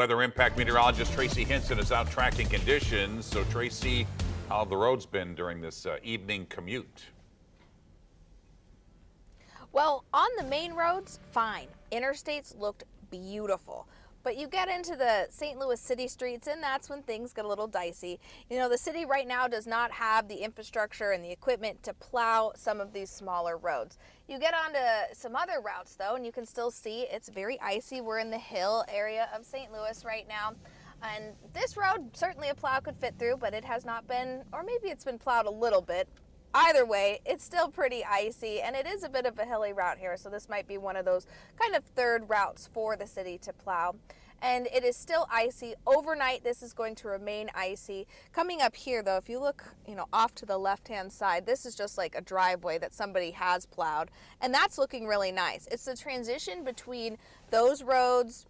Weather impact meteorologist Tracy Hinson is out tracking conditions. So Tracy, how have the roads been during this evening commute? Well, on the main roads, fine. Interstates looked beautiful. But you get into the St. Louis city streets and that's when things get a little dicey. You know, the city right now does not have the infrastructure and the equipment to plow some of these smaller roads. You get onto some other routes though and you can still see it's very icy. We're in the hill area of St. Louis right now. And this road, certainly a plow could fit through, but it has not been, or maybe it's been plowed a little bit. Either way, it's still pretty icy and it is a bit of a hilly route here, so this might be one of those kind of third routes for the city to plow. And it is still icy. Overnight, this is going to remain icy. Coming up here though, if you look, off to the left-hand side, this is just like a driveway that somebody has plowed, and that's looking really nice. It's the transition between those roads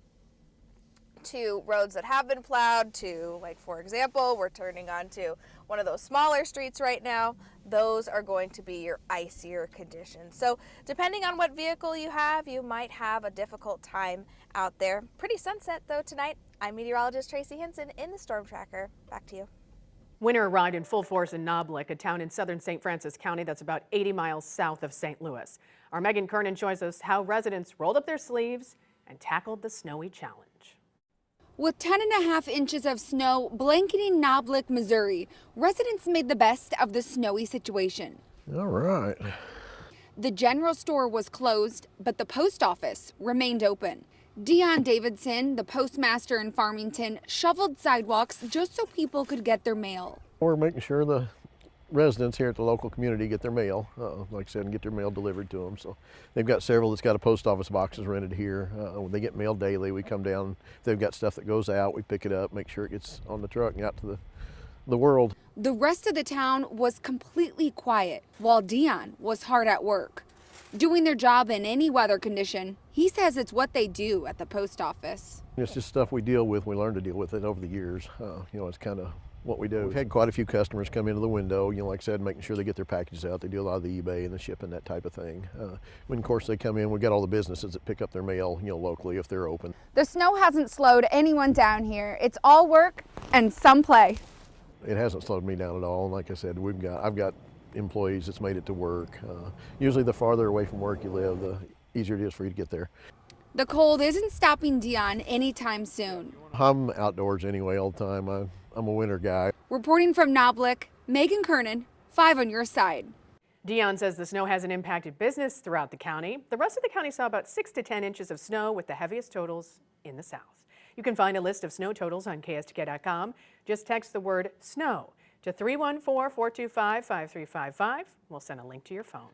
to roads that have been plowed to, like, for example, we're turning onto one of those smaller streets right now. Those are going to be your icier conditions. So depending on what vehicle you have, you might have a difficult time out there. Pretty sunset though tonight. I'm meteorologist Tracy Hinson in the Storm Tracker. Back to you. Winter arrived in full force in Noblick, a town in southern St. Francis County that's about 80 miles south of St. Louis. Our Megan Kernan shows us how residents rolled up their sleeves and tackled the snowy challenge. With 10.5 inches of snow blanketing Noblick, Missouri, residents made the best of the snowy situation. All right. The general store was closed, but the post office remained open. Dion Davidson, the postmaster in Farmington, shoveled sidewalks just so people could get their mail. We're making sure the residents here at the local community get their mail, like I said, and get their mail delivered to them. So they've got several that's got a post office boxes rented here. They get mail daily. We come down. If they've got stuff that goes out, we pick it up, make sure it gets on the truck and out to the world. The rest of the town was completely quiet while Dion was hard at work. Doing their job in any weather condition, he says it's what they do at the post office. It's just stuff we deal with. We learn to deal with it over the years. It's kind of what we do. We've had quite a few customers come into the window, like I said, making sure they get their packages out. They do a lot of the eBay and the shipping, that type of thing. When of course they come in, we've got all the businesses that pick up their mail, locally if they're open. The snow hasn't slowed anyone down here. It's all work and some play. It hasn't slowed me down at all. And like I said, I've got employees that's made it to work. Usually the farther away from work you live, the easier it is for you to get there. The cold isn't stopping Dion anytime soon. I'm outdoors anyway all the time. I'm a winter guy. Reporting from Noblick, Megan Kernan, 5 on your side. Dion says the snow hasn't impacted business throughout the county. The rest of the county saw about 6 to 10 inches of snow, with the heaviest totals in the south. You can find a list of snow totals on KSTK.com. Just text the word snow to 314-425-5355. We'll send a link to your phone.